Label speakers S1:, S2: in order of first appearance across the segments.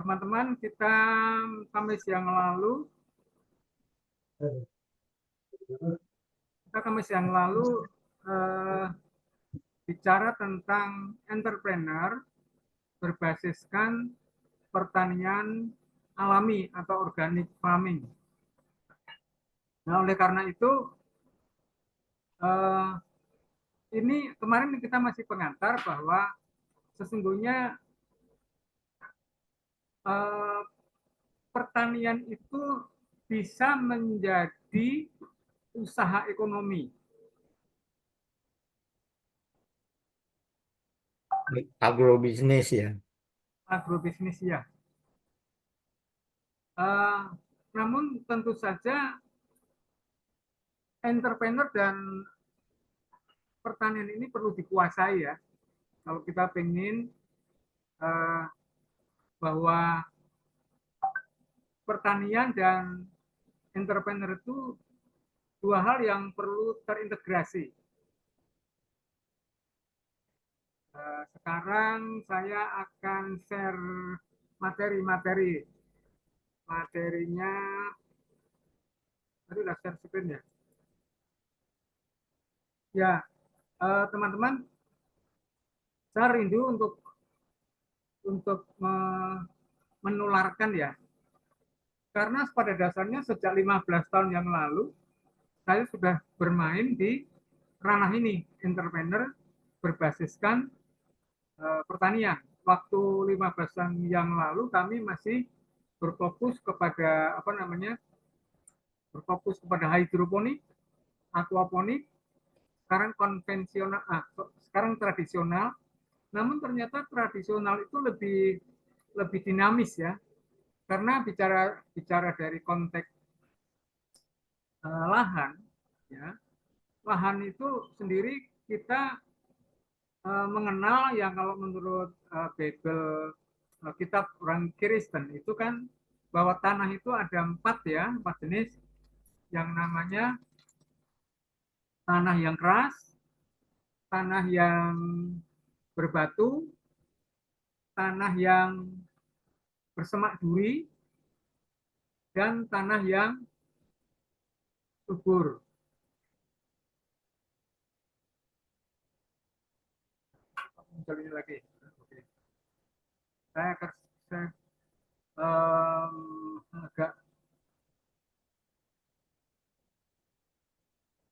S1: Teman-teman, kita Kamis yang lalu eh, bicara tentang entrepreneur berbasiskan pertanian alami atau organic farming. Nah, oleh karena itu eh, ini kemarin kita masih pengantar bahwa sesungguhnya eh, pertanian itu bisa menjadi usaha ekonomi.
S2: Agrobisnis ya.
S1: Agrobisnis ya. Namun tentu saja entrepreneur dan pertanian ini perlu dikuasai ya. Kalau kita ingin bahwa pertanian dan entrepreneur itu dua hal yang perlu terintegrasi. Sekarang saya akan share materi-materi. Materinya, tadi udah share screen ya. Ya, teman-teman, saya rindu untuk menularkan ya. Karena pada dasarnya sejak 15 tahun yang lalu, saya sudah bermain di ranah ini, entrepreneur berbasiskan pertanian. Waktu 15 tahun yang lalu kami masih berfokus kepada berfokus kepada hidroponik, aquaponik, sekarang konvensional, sekarang tradisional. Namun ternyata tradisional itu lebih dinamis ya, karena bicara dari konteks lahan, ya lahan itu sendiri kita mengenal yang kalau menurut Bible kitab orang Kristen itu kan bahwa tanah itu ada empat jenis, yang namanya tanah yang keras, tanah yang berbatu, tanah yang bersemak duri, dan tanah yang subur. Muncul ini lagi. Oke. Saya akan agak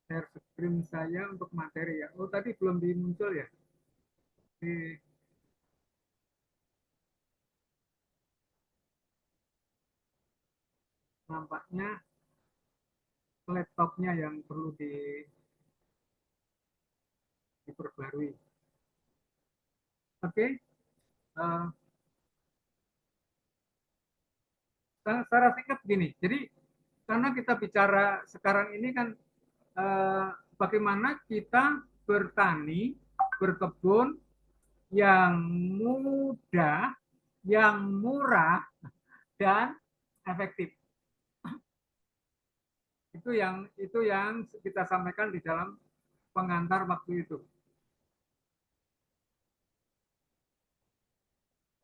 S1: share screen saya untuk materi ya. Oh tadi belum dimuncul ya. Di nampaknya laptopnya yang perlu diperbarui. Oke, uh, secara singkat gini. Jadi karena kita bicara sekarang ini kan bagaimana kita bertani, berkebun yang mudah, yang murah dan efektif. Itu yang kita sampaikan di dalam pengantar waktu itu.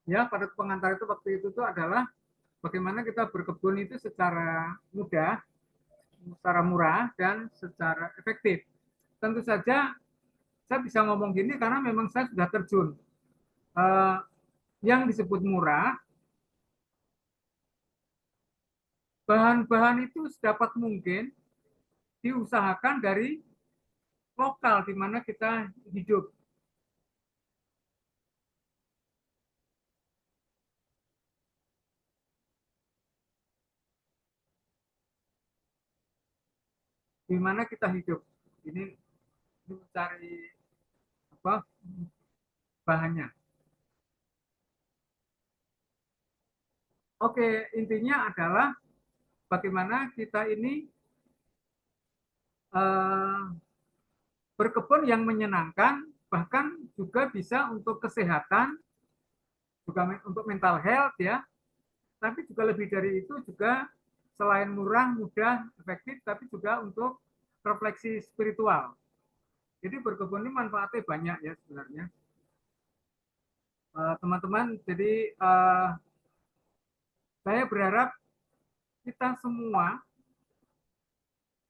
S1: Ya, pada pengantar itu waktu itu tuh adalah bagaimana kita berkebun itu secara mudah, secara murah dan secara efektif. Tentu saja saya bisa ngomong gini karena memang saya sudah terjun. Eh, yang disebut murah, bahan-bahan itu sedapat mungkin diusahakan dari lokal di mana kita hidup. Di mana kita hidup. Ini mencari apa bahannya. Oke, intinya adalah bagaimana kita ini eh, berkebun yang menyenangkan, bahkan juga bisa untuk kesehatan, juga untuk mental health ya. Tapi juga lebih dari itu juga selain murah, mudah, efektif, tapi juga untuk refleksi spiritual. Jadi berkebun ini manfaatnya banyak ya sebenarnya. Teman-teman, jadi Saya berharap kita semua,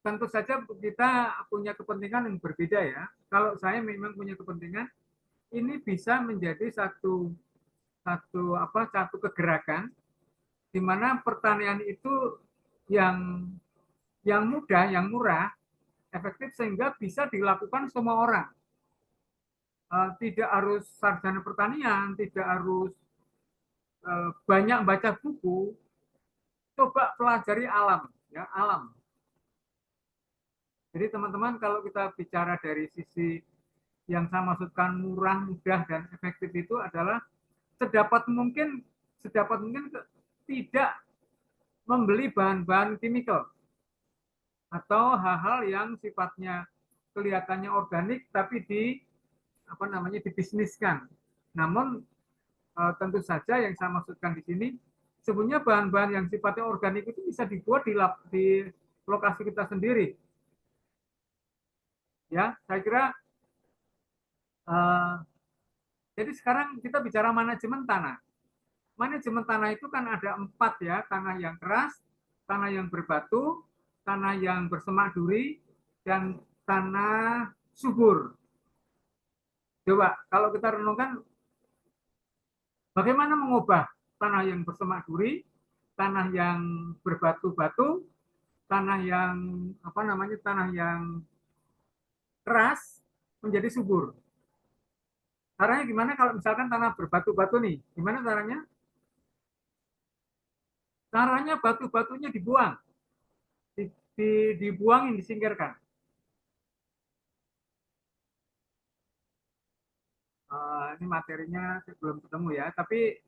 S1: tentu saja kita punya kepentingan yang berbeda ya. Kalau saya memang punya kepentingan, ini bisa menjadi satu kegerakan di mana pertanian itu yang mudah, yang murah, efektif sehingga bisa dilakukan semua orang. Tidak harus sarjana pertanian, tidak harus banyak baca buku, coba pelajari alam, ya alam. Jadi teman-teman kalau kita bicara dari sisi yang saya maksudkan murah, mudah dan efektif itu adalah sedapat mungkin tidak membeli bahan-bahan kimikal atau hal-hal yang sifatnya kelihatannya organik tapi dibisniskan. Namun tentu saja yang saya maksudkan di sini sebenarnya bahan-bahan yang sifatnya organik itu bisa dibuat di lokasi kita sendiri. Ya, saya kira jadi sekarang kita bicara manajemen tanah. Manajemen tanah itu kan ada 4 ya, tanah yang keras, tanah yang berbatu, tanah yang bersemak duri, dan tanah subur. Coba kalau kita renungkan bagaimana mengubah tanah yang bersemak duri, tanah yang berbatu-batu, tanah yang tanah yang keras menjadi subur. Caranya gimana kalau misalkan tanah berbatu-batu nih? Gimana caranya? Caranya batu-batunya dibuang, dibuangin, disingkirkan. Ini materinya belum ketemu ya, tapi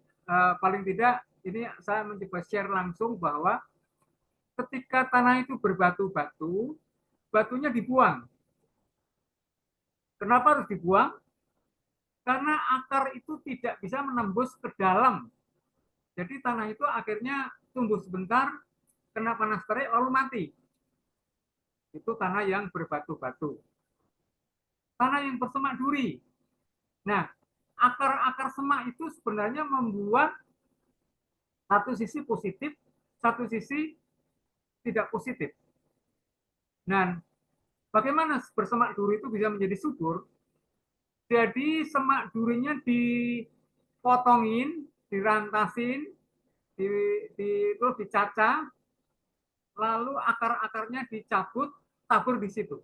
S1: paling tidak ini saya mencoba share langsung bahwa ketika tanah itu berbatu-batu, batunya dibuang. Kenapa harus dibuang? Karena akar itu tidak bisa menembus ke dalam. Jadi tanah itu akhirnya tumbuh sebentar, kena panas terik, lalu mati. Itu tanah yang berbatu-batu. Tanah yang bersemak duri. Nah, akar-akar semak itu sebenarnya membuat satu sisi positif, satu sisi tidak positif. Nah, bagaimana bersemak duri itu bisa menjadi subur? Jadi semak durinya dipotongin, dirantasin, terus dicacah, lalu akar-akarnya dicabut, tabur di situ.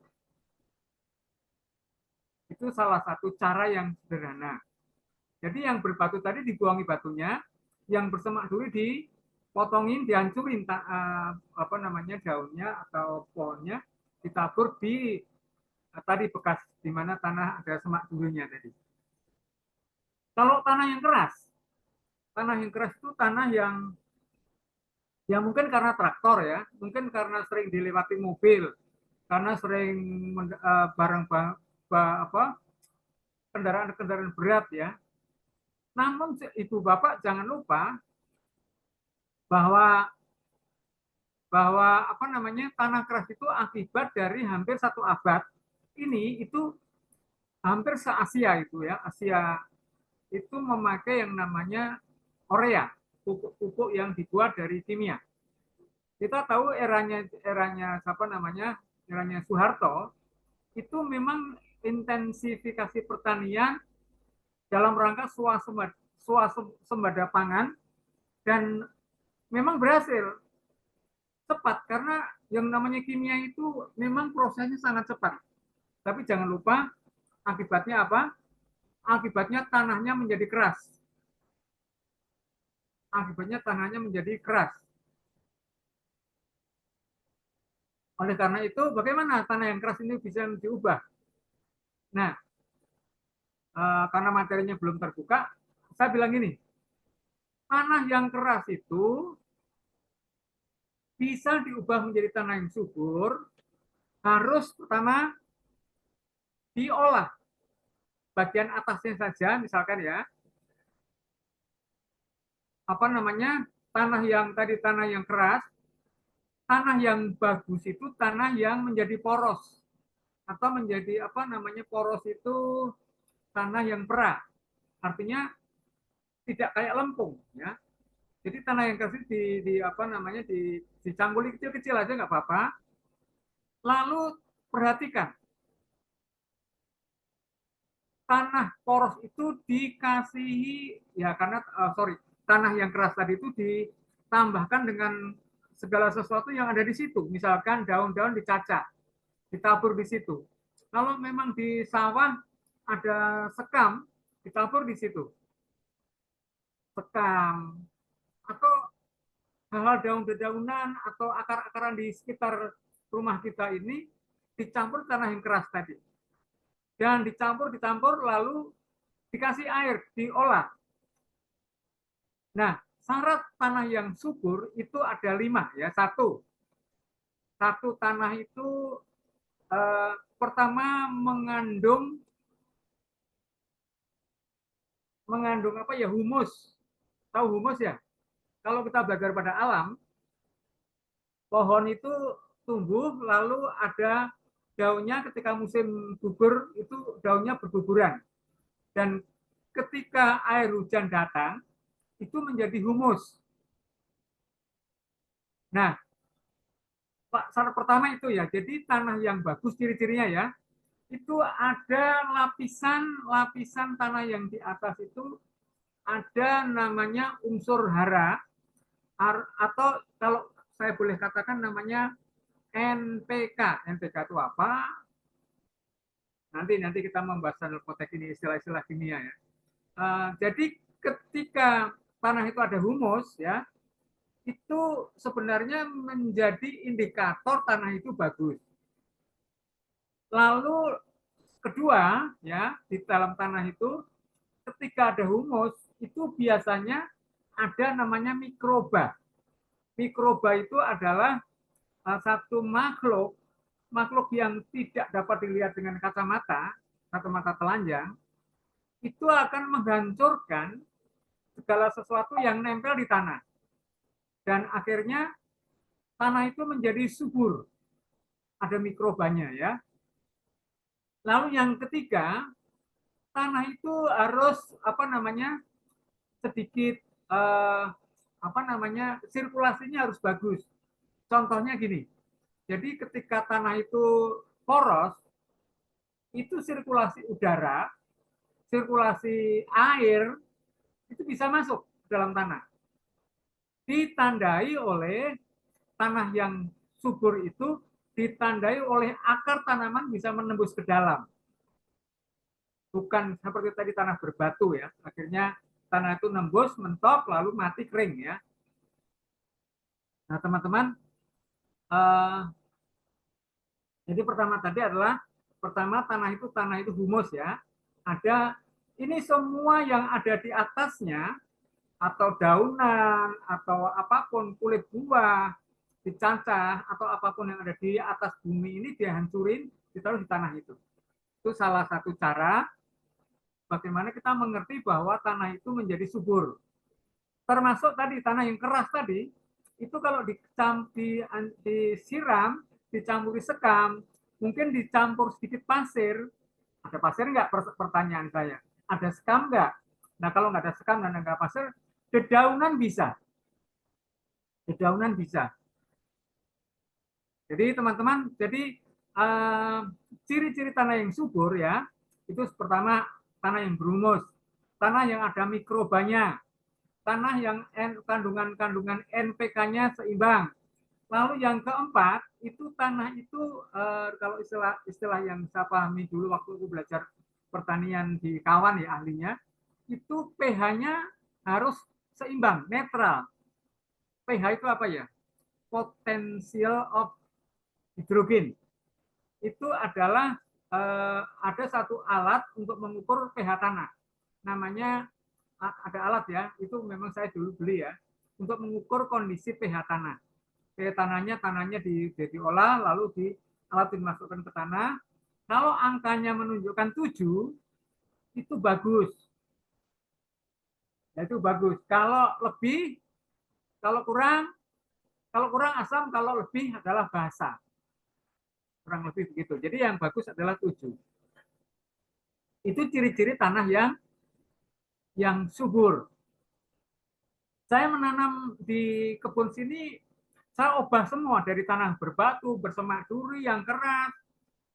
S1: Itu salah satu cara yang sederhana. Jadi yang berbatu tadi dibuangi batunya, yang bersemak duri dipotongin, dihancurin daunnya atau pohonnya, ditabur di tadi bekas di mana tanah ada semak durinya tadi. Kalau tanah yang keras itu tanah yang mungkin karena traktor ya, mungkin karena sering dilewati mobil, karena sering barang kendaraan-kendaraan berat ya. Namun ibu bapak jangan lupa bahwa tanah keras itu akibat dari hampir 1 abad ini itu hampir se-Asia itu ya, Asia itu memakai yang namanya Orea, pupuk yang dibuat dari kimia. Kita tahu eranya Soeharto itu memang intensifikasi pertanian dalam rangka swasembada pangan dan memang berhasil cepat karena yang namanya kimia itu memang prosesnya sangat cepat. Tapi jangan lupa akibatnya apa? Akibatnya tanahnya menjadi keras. Akibatnya tanahnya menjadi keras. Oleh karena itu, bagaimana tanah yang keras ini bisa diubah? Nah, karena materinya belum terbuka, saya bilang gini, tanah yang keras itu bisa diubah menjadi tanah yang subur, harus pertama diolah bagian atasnya saja, misalkan ya, tanah yang keras, tanah yang bagus itu tanah yang menjadi poros atau menjadi poros itu tanah yang perak, artinya tidak kayak lempung ya. Jadi tanah yang keras itu di apa namanya dicangkuli kecil-kecil aja nggak apa-apa. Lalu perhatikan tanah poros itu dikasihi ya karena sorry tanah yang keras tadi itu ditambahkan dengan segala sesuatu yang ada di situ. Misalkan daun-daun dicacah, ditabur di situ. Kalau memang di sawah ada sekam, ditabur di situ. Sekam atau hal-hal daun-dedaunan atau akar-akaran di sekitar rumah kita ini dicampur tanah yang keras tadi. Dan dicampur lalu dikasih air, diolah. Nah, syarat tanah yang subur itu ada 5 ya. Satu tanah itu pertama mengandung apa ya, humus. Tahu humus ya? Kalau kita belajar pada alam, pohon itu tumbuh lalu ada daunnya ketika musim gugur itu daunnya berguguran. Dan ketika air hujan datang itu menjadi humus. Nah, syarat pertama itu ya. Jadi tanah yang bagus ciri-cirinya ya, itu ada lapisan tanah yang di atas itu ada namanya unsur hara atau kalau saya boleh katakan namanya NPK. NPK itu apa? Nanti kita membahas dalam konteks ini istilah-istilah kimia ya. Jadi ketika tanah itu ada humus ya, itu sebenarnya menjadi indikator tanah itu bagus. Lalu kedua ya, di dalam tanah itu ketika ada humus itu biasanya ada namanya mikroba. Mikroba itu adalah satu makhluk yang tidak dapat dilihat dengan kacamata telanjang, itu akan menghancurkan segala sesuatu yang nempel di tanah. Dan akhirnya tanah itu menjadi subur. Ada mikrobanya ya. Lalu yang ketiga, tanah itu harus apa namanya sedikit apa namanya sirkulasinya harus bagus. Contohnya gini, jadi ketika tanah itu poros, itu sirkulasi udara, sirkulasi air itu bisa masuk dalam tanah. Ditandai oleh tanah yang subur itu ditandai oleh akar tanaman bisa menembus ke dalam. Bukan seperti tadi tanah berbatu ya. Akhirnya tanah itu nembus, mentok, lalu mati kering ya. Nah teman-teman, jadi pertama tadi adalah tanah itu humus ya. Ada ini semua yang ada di atasnya atau daunan atau apapun kulit buah dicacah atau apapun yang ada di atas bumi ini dihancurin ditaruh di tanah itu. Itu salah satu cara bagaimana kita mengerti bahwa tanah itu menjadi subur. Termasuk tadi tanah yang keras tadi itu kalau disiram, dicampuri sekam, mungkin dicampur sedikit pasir. Ada pasir nggak? Pertanyaan saya. Ada sekam nggak? Nah kalau nggak ada sekam dan nggak pasir, dedaunan bisa. Dedaunan bisa. Jadi teman-teman, jadi ciri-ciri tanah yang subur ya, itu pertama tanah yang berhumus, tanah yang ada mikrobanya, tanah yang kandungan NPK-nya seimbang. Lalu yang keempat itu tanah itu kalau istilah yang saya pahami dulu waktu aku belajar pertanian di kawan ya ahlinya, itu pH-nya harus seimbang, netral. pH itu apa ya? Potential of hidrogen. Itu adalah ada satu alat untuk mengukur pH tanah. Namanya ada alat ya, itu memang saya dulu beli ya, untuk mengukur kondisi pH tanah. pH tanahnya diolah lalu di alat dimasukkan ke tanah. Kalau angkanya menunjukkan 7, itu bagus. Ya, itu bagus. Kalau lebih, kalau kurang asam, kalau lebih adalah basa. Kurang lebih begitu. Jadi yang bagus adalah 7. Itu ciri-ciri tanah yang subur. Saya menanam di kebun sini, saya ubah semua dari tanah berbatu, bersemak duri, yang keras,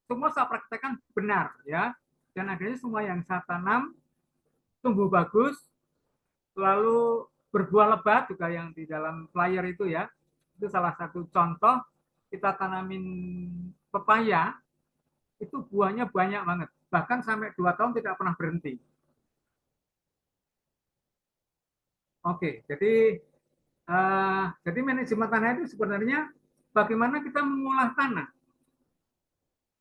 S1: semua saya praktekkan benar ya. Dan akhirnya semua yang saya tanam tumbuh bagus, lalu berbuah lebat juga yang di dalam flyer itu ya. Itu salah satu contoh kita tanamin pepaya, itu buahnya banyak banget. Bahkan sampai 2 tahun tidak pernah berhenti. Oke, jadi manajemen tanah itu sebenarnya bagaimana kita mengolah tanah.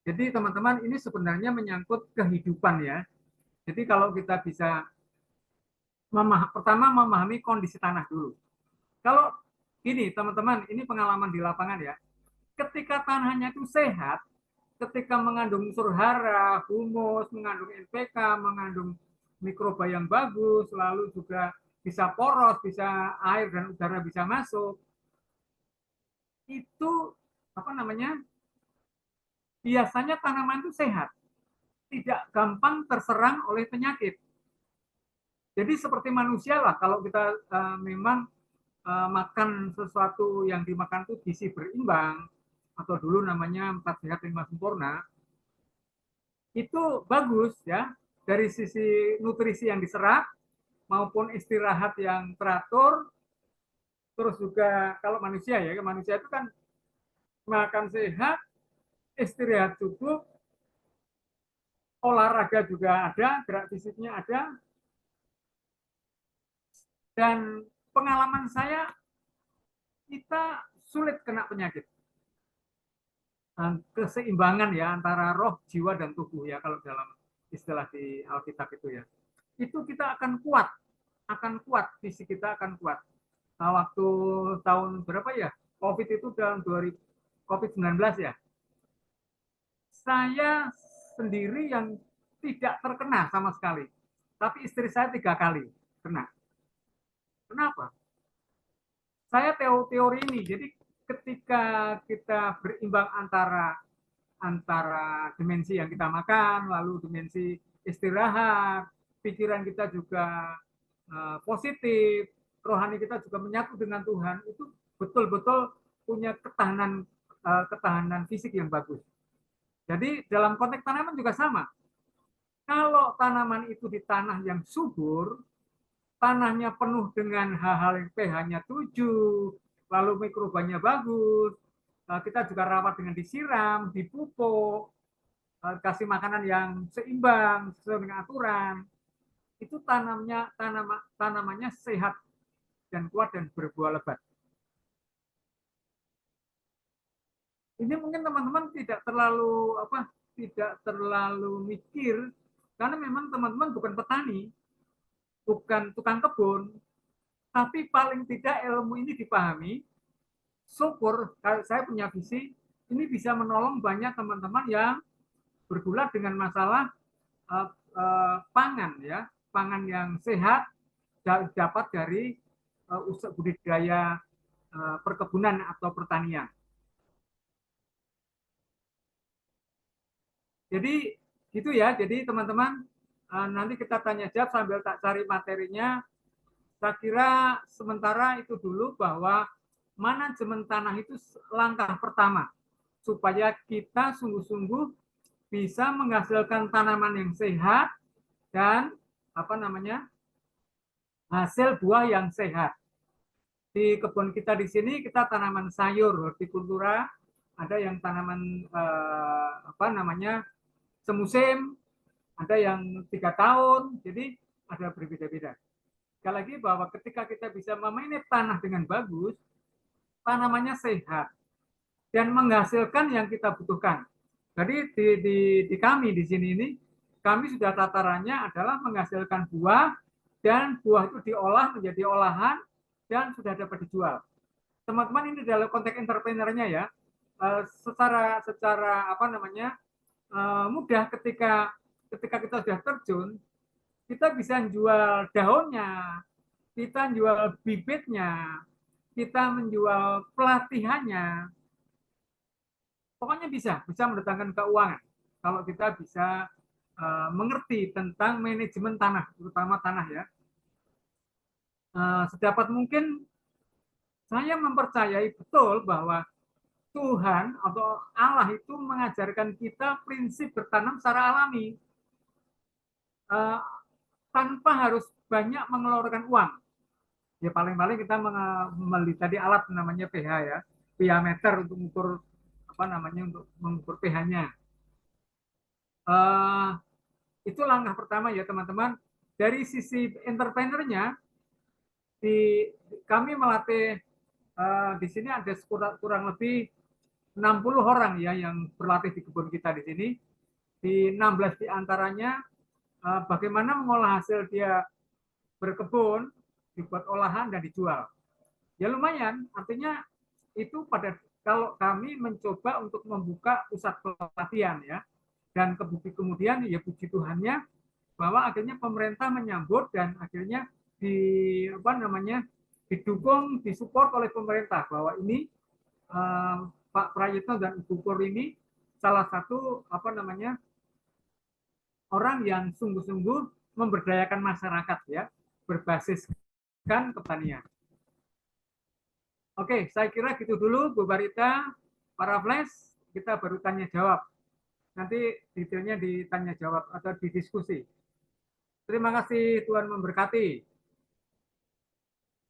S1: Jadi teman-teman ini sebenarnya menyangkut kehidupan ya. Jadi kalau kita bisa pertama memahami kondisi tanah dulu. Kalau ini teman-teman, ini pengalaman di lapangan ya. Ketika tanahnya itu sehat, ketika mengandung unsur hara, humus, mengandung NPK, mengandung mikroba yang bagus, lalu juga bisa poros, bisa air dan udara bisa masuk, itu apa namanya? Biasanya tanaman itu sehat, tidak gampang terserang oleh penyakit. Jadi seperti manusia lah, kalau kita memang makan sesuatu yang dimakan itu gizi berimbang, atau dulu namanya 4 sehat 5 sempurna, itu bagus ya, dari sisi nutrisi yang diserap maupun istirahat yang teratur. Terus juga kalau manusia ya, manusia itu kan makan sehat, istirahat cukup, olahraga juga ada, gerak fisiknya ada, dan pengalaman saya kita sulit kena penyakit. Keseimbangan ya antara roh, jiwa, dan tubuh ya kalau dalam istilah di Alkitab itu ya. Itu kita akan kuat, fisik kita akan kuat. Nah, waktu tahun berapa ya? COVID itu tahun 2000, COVID-19 ya. Saya sendiri yang tidak terkena sama sekali. Tapi istri saya 3 kali kena. Kenapa? Saya teori ini. Jadi ketika kita berimbang antara antara dimensi yang kita makan, lalu dimensi istirahat, pikiran kita juga positif, rohani kita juga menyatu dengan Tuhan, itu betul-betul punya ketahanan fisik yang bagus. Jadi dalam konteks tanaman juga sama. Kalau tanaman itu di tanah yang subur, tanahnya penuh dengan hal-hal yang pH-nya 7, lalu mikrobanya bagus, kita juga rawat dengan disiram, dipupuk, kasih makanan yang seimbang sesuai dengan aturan, itu tanamannya sehat dan kuat dan berbuah lebat. Ini mungkin teman-teman tidak terlalu mikir, karena memang teman-teman bukan petani, bukan tukang kebun, tapi paling tidak ilmu ini dipahami. Syukur saya punya visi ini bisa menolong banyak teman-teman yang bergulat dengan masalah pangan ya, pangan yang sehat dapat dari budidaya perkebunan atau pertanian. Jadi gitu ya. Jadi teman-teman nanti kita tanya jawab sambil tak cari materinya. Saya kira sementara itu dulu bahwa manajemen tanah itu langkah pertama supaya kita sungguh-sungguh bisa menghasilkan tanaman yang sehat dan hasil buah yang sehat. Di kebun kita di sini kita tanaman sayur, hortikultura, ada yang tanaman semusim, ada yang 3 tahun, jadi ada berbeda-beda. Sekali lagi bahwa ketika kita bisa memanage tanah dengan bagus, tanamannya sehat dan menghasilkan yang kita butuhkan. Jadi di kami di sini ini, kami sudah tatarannya adalah menghasilkan buah, dan buah itu diolah menjadi olahan dan sudah dapat dijual. Teman-teman ini dalam konteks entrepreneurnya ya, secara mudah ketika kita sudah terjun, kita bisa jual daunnya, kita jual bibitnya, kita menjual pelatihannya, pokoknya bisa mendatangkan keuangan kalau kita bisa mengerti tentang manajemen tanah, terutama tanah ya. sedapat mungkin saya mempercayai betul bahwa Tuhan atau Allah itu mengajarkan kita prinsip bertanam secara alami, eh, tanpa harus banyak mengeluarkan uang. Ya paling-paling kita membeli tadi alat namanya pH ya, pH meter untuk mengukur apa namanya untuk mengukur pH-nya. Uh, itu langkah pertama ya teman-teman. Dari sisi entrepreneurnya, di kami melatih di sini ada kurang lebih 60 orang ya yang berlatih di kebun kita di sini. Di 16 di antaranya bagaimana mengolah hasil dia berkebun, dibuat olahan dan dijual. Ya lumayan, artinya itu pada kalau kami mencoba untuk membuka pusat pelatihan ya, dan kemudian ya puji Tuhannya bahwa akhirnya pemerintah menyambut dan akhirnya di apa namanya didukung, disupport oleh pemerintah bahwa ini Pak Prayitno dan Ibu Pur ini salah satu apa namanya orang yang sungguh-sungguh memberdayakan masyarakat ya berbasiskan pertanian. Oke, saya kira gitu dulu Bu Barita, para flash kita baru tanya jawab. Nanti detailnya ditanya jawab atau didiskusi. Terima kasih, Tuhan memberkati.